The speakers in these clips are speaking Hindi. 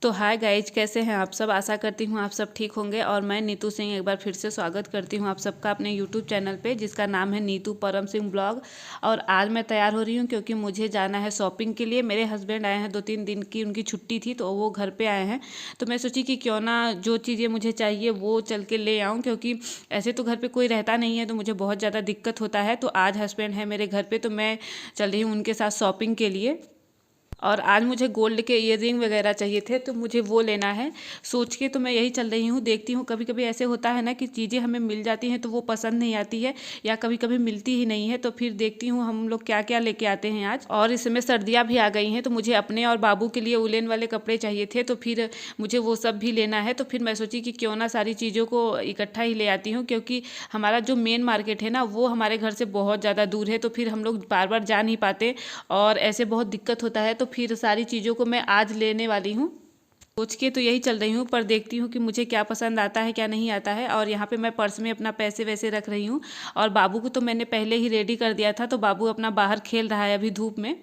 तो हाय गाइज, कैसे हैं आप सब। आशा करती हूँ आप सब ठीक होंगे। और मैं नीतू सिंह एक बार फिर से स्वागत करती हूँ आप सबका अपने यूट्यूब चैनल पे, जिसका नाम है नीतू परम सिंह ब्लॉग। और आज मैं तैयार हो रही हूँ क्योंकि मुझे जाना है शॉपिंग के लिए। मेरे हस्बैंड आए हैं, 2-3 दिन की उनकी छुट्टी थी तो वो घर पर आए हैं। तो मैं सोची कि क्यों ना जो चीज़ें मुझे चाहिए वो चल के ले आऊँ, क्योंकि ऐसे तो घर पर कोई रहता नहीं है तो मुझे बहुत ज़्यादा दिक्कत होता है। तो आज हस्बैंड है मेरे घर पर तो मैं चल रही हूँ उनके साथ शॉपिंग के लिए। और आज मुझे गोल्ड के ईयररिंग वगैरह चाहिए थे तो मुझे वो लेना है। सोच के तो मैं यही चल रही हूँ। देखती हूँ, कभी कभी ऐसे होता है ना कि चीज़ें हमें मिल जाती हैं तो वो पसंद नहीं आती है, या कभी कभी मिलती ही नहीं है। तो फिर देखती हूँ हम लोग क्या क्या लेके आते हैं आज। और इस समय सर्दियाँ भी आ गई हैं तो मुझे अपने और बाबू के लिए उलेन वाले कपड़े चाहिए थे, तो फिर मुझे वो सब भी लेना है। तो फिर मैं सोची कि क्यों ना सारी चीज़ों को इकट्ठा ही ले आती हूँ, क्योंकि हमारा जो मेन मार्केट है ना वो हमारे घर से बहुत ज़्यादा दूर है। तो फिर हम लोग बार बार जा नहीं पाते और ऐसे बहुत दिक्कत होता है। तो फिर सारी चीज़ों को मैं आज लेने वाली हूँ। सोच के तो यही चल रही हूँ, पर देखती हूँ कि मुझे क्या पसंद आता है क्या नहीं आता है। और यहाँ पे मैं पर्स में अपना पैसे वैसे रख रही हूँ। और बाबू को तो मैंने पहले ही रेडी कर दिया था, तो बाबू अपना बाहर खेल रहा है अभी धूप में।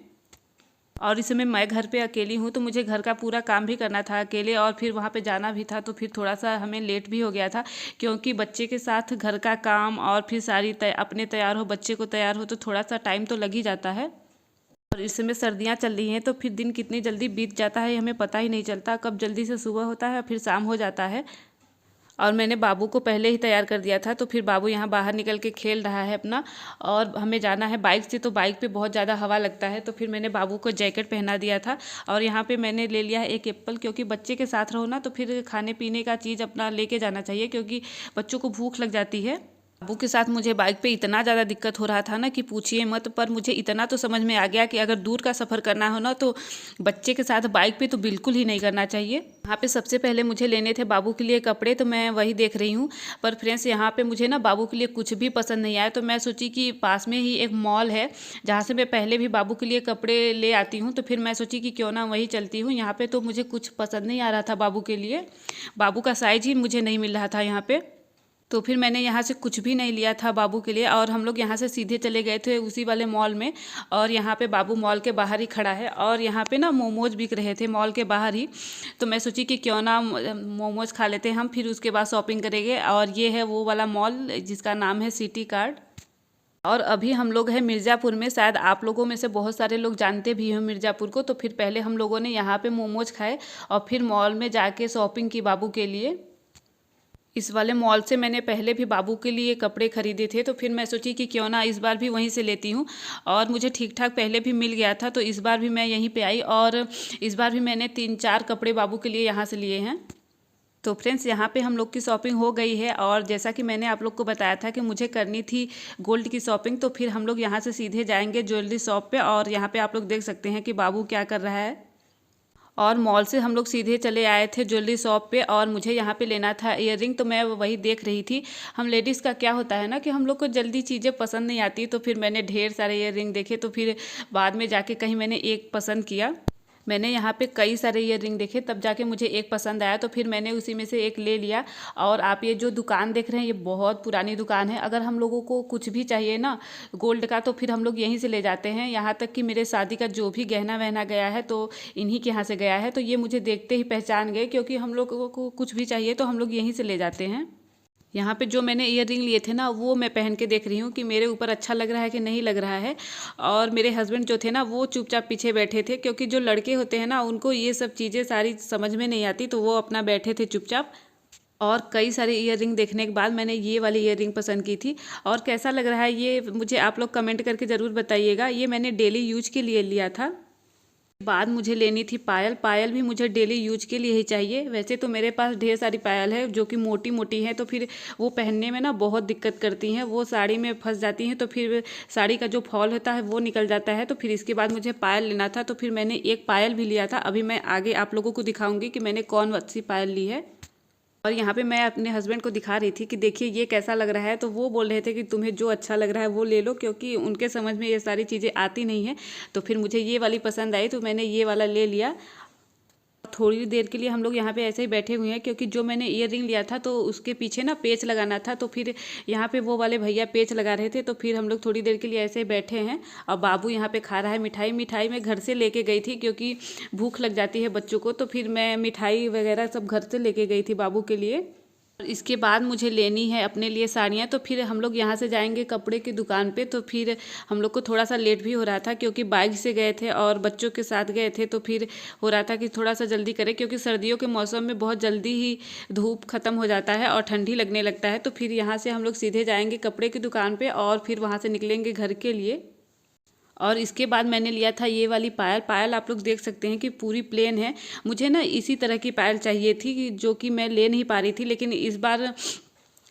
और इस समय मैं घर पे अकेली हूँ तो मुझे घर का पूरा काम भी करना था अकेले, और फिर वहाँ पे जाना भी था। तो फिर थोड़ा सा हमें लेट भी हो गया था, क्योंकि बच्चे के साथ घर का काम और फिर सारी अपने तैयार हो, बच्चे को तैयार हो, तो थोड़ा सा टाइम तो लग ही जाता है। और इस समय सर्दियाँ चल रही हैं तो फिर दिन कितनी जल्दी बीत जाता है हमें पता ही नहीं चलता। कब जल्दी से सुबह होता है फिर शाम हो जाता है। और मैंने बाबू को पहले ही तैयार कर दिया था, तो फिर बाबू यहाँ बाहर निकल के खेल रहा है अपना। और हमें जाना है बाइक से, तो बाइक पे बहुत ज़्यादा हवा लगता है। तो फिर मैंने बाबू को जैकेट पहना दिया था। और यहाँ पे मैंने ले लिया है एक एप्पल, क्योंकि बच्चे के साथ रहो ना तो फिर खाने पीने का चीज़ अपना लेके जाना चाहिए, क्योंकि बच्चों को भूख लग जाती है। बाबू के साथ मुझे बाइक पे इतना ज़्यादा दिक्कत हो रहा था ना कि पूछिए मत। पर मुझे इतना तो समझ में आ गया कि अगर दूर का सफ़र करना हो ना तो बच्चे के साथ बाइक पे तो बिल्कुल ही नहीं करना चाहिए। यहाँ पे सबसे पहले मुझे लेने थे बाबू के लिए कपड़े, तो मैं वही देख रही हूँ। पर फ्रेंड्स, यहाँ पे मुझे ना बाबू के लिए कुछ भी पसंद नहीं आया। तो मैं सोची कि पास में ही एक मॉल है जहाँ से मैं पहले भी बाबू के लिए कपड़े ले आती हूँ, तो फिर मैं सोची कि क्यों ना वही चलती हूँ। यहाँ पर तो मुझे कुछ पसंद नहीं आ रहा था बाबू के लिए। बाबू का साइज ही मुझे नहीं मिल रहा था यहाँ पर। तो फिर मैंने यहाँ से कुछ भी नहीं लिया था बाबू के लिए, और हम लोग यहाँ से सीधे चले गए थे उसी वाले मॉल में। और यहाँ पे बाबू मॉल के बाहर ही खड़ा है, और यहाँ पे ना मोमोज बिक रहे थे मॉल के बाहर ही। तो मैं सोची कि क्यों ना मोमोज खा लेते हैं हम, फिर उसके बाद शॉपिंग करेंगे। और ये है वो वाला मॉल जिसका नाम है सिटी कार्ड। और अभी हम लोग हैं मिर्ज़ापुर में। शायद आप लोगों में से बहुत सारे लोग जानते भी हैं मिर्ज़ापुर को। तो फिर पहले हम लोगों ने यहाँ पे मोमोज खाए और फिर मॉल में जाके शॉपिंग की बाबू के लिए। इस वाले मॉल से मैंने पहले भी बाबू के लिए कपड़े खरीदे थे, तो फिर मैं सोची कि क्यों ना इस बार भी वहीं से लेती हूँ। और मुझे ठीक ठाक पहले भी मिल गया था, तो इस बार भी मैं यहीं पे आई। और इस बार भी मैंने 3-4 कपड़े बाबू के लिए यहाँ से लिए हैं। तो फ्रेंड्स, यहाँ पे हम लोग की शॉपिंग हो गई है। और जैसा कि मैंने आप लोग को बताया था कि मुझे करनी थी गोल्ड की शॉपिंग, तो फिर हम लोग यहाँ से सीधे जाएंगे ज्वेलरी शॉप पे। और यहाँ पे आप लोग देख सकते हैं कि बाबू क्या कर रहा है। और मॉल से हम लोग सीधे चले आए थे ज्वेलरी शॉप पे, और मुझे यहाँ पे लेना था ईयररिंग, तो मैं वही देख रही थी। हम लेडीज़ का क्या होता है ना कि हम लोग को जल्दी चीज़ें पसंद नहीं आती, तो फिर मैंने ढेर सारे ईयररिंग देखे। तो फिर बाद में जाके कहीं मैंने एक पसंद किया। मैंने यहाँ पे कई सारे ईयररिंग देखे, तब जाके मुझे एक पसंद आया, तो फिर मैंने उसी में से एक ले लिया। और आप ये जो दुकान देख रहे हैं ये बहुत पुरानी दुकान है। अगर हम लोगों को कुछ भी चाहिए ना गोल्ड का तो फिर हम लोग यहीं से ले जाते हैं। यहाँ तक कि मेरे शादी का जो भी गहना वहना गया है तो इन्हीं के यहाँ से गया है। तो ये मुझे देखते ही पहचान गए, क्योंकि हम लोगों को कुछ भी चाहिए तो हम लोग यहीं से ले जाते हैं। यहाँ पे जो मैंने ईयररिंग लिए थे ना वो मैं पहन के देख रही हूँ कि मेरे ऊपर अच्छा लग रहा है कि नहीं लग रहा है। और मेरे हस्बैंड जो थे ना वो चुपचाप पीछे बैठे थे, क्योंकि जो लड़के होते हैं ना उनको ये सब चीज़ें सारी समझ में नहीं आती, तो वो अपना बैठे थे चुपचाप। और कई सारे ईयररिंग देखने के बाद मैंने ये वाली ईयररिंग पसंद की थी। और कैसा लग रहा है ये मुझे आप लोग कमेंट करके ज़रूर बताइएगा। ये मैंने डेली यूज के लिए लिया था। बाद मुझे लेनी थी पायल। पायल भी मुझे डेली यूज के लिए ही चाहिए। वैसे तो मेरे पास ढेर सारी पायल है जो कि मोटी मोटी है, तो फिर वो पहनने में ना बहुत दिक्कत करती हैं, वो साड़ी में फंस जाती हैं, तो फिर साड़ी का जो फॉल होता है वो निकल जाता है। तो फिर इसके बाद मुझे पायल लेना था, तो फिर मैंने एक पायल भी लिया था। अभी मैं आगे आप लोगों को दिखाऊंगी कि मैंने कौन सी पायल ली है। और यहाँ पे मैं अपने हस्बैंड को दिखा रही थी कि देखिए ये कैसा लग रहा है, तो वो बोल रहे थे कि तुम्हें जो अच्छा लग रहा है वो ले लो, क्योंकि उनके समझ में ये सारी चीज़ें आती नहीं हैं। तो फिर मुझे ये वाली पसंद आई तो मैंने ये वाला ले लिया। थोड़ी देर के लिए हम लोग यहाँ पे ऐसे ही बैठे हुए हैं, क्योंकि जो मैंने ईयर रिंग लिया था तो उसके पीछे ना पेच लगाना था, तो फिर यहाँ पे वो वाले भैया पेच लगा रहे थे, तो फिर हम लोग थोड़ी देर के लिए ऐसे ही बैठे हैं। और बाबू यहाँ पे खा रहा है मिठाई। मिठाई मैं घर से लेके गई थी, क्योंकि भूख लग जाती है बच्चों को, तो फिर मैं मिठाई वगैरह सब घर से लेके गई थी बाबू के लिए। और इसके बाद मुझे लेनी है अपने लिए साड़ियाँ, तो फिर हम लोग यहाँ से जाएंगे कपड़े की दुकान पे। तो फिर हम लोग को थोड़ा सा लेट भी हो रहा था, क्योंकि बाइक से गए थे और बच्चों के साथ गए थे, तो फिर हो रहा था कि थोड़ा सा जल्दी करें, क्योंकि सर्दियों के मौसम में बहुत जल्दी ही धूप खत्म हो जाता है और ठंडी लगने लगता है। तो फिर यहाँ से हम लोग सीधे जाएंगे कपड़े की दुकान पर और फिर वहाँ से निकलेंगे घर के लिए। और इसके बाद मैंने लिया था ये वाली पायल। पायल आप लोग देख सकते हैं कि पूरी प्लेन है। मुझे ना इसी तरह की पायल चाहिए थी, जो कि मैं ले नहीं पा रही थी, लेकिन इस बार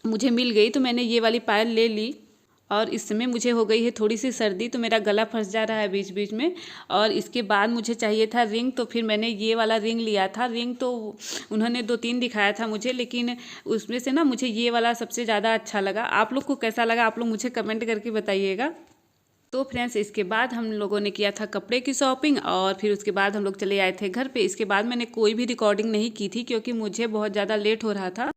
मुझे मिल गई, तो मैंने ये वाली पायल ले ली। और इस समय मुझे हो गई है थोड़ी सी सर्दी, तो मेरा गला फंस जा रहा है बीच बीच में। और इसके बाद मुझे चाहिए था रिंग, तो फिर मैंने ये वाला रिंग लिया था। रिंग तो उन्होंने 2-3 दिखाया था मुझे, लेकिन उसमें से ना मुझे ये वाला सबसे ज़्यादा अच्छा लगा। आप लोग को कैसा लगा, आप लोग मुझे कमेंट करके बताइएगा। तो फ्रेंड्स, इसके बाद हम लोगों ने किया था कपड़े की शॉपिंग और फिर उसके बाद हम लोग चले आए थे घर पे। इसके बाद मैंने कोई भी रिकॉर्डिंग नहीं की थी, क्योंकि मुझे बहुत ज़्यादा लेट हो रहा था।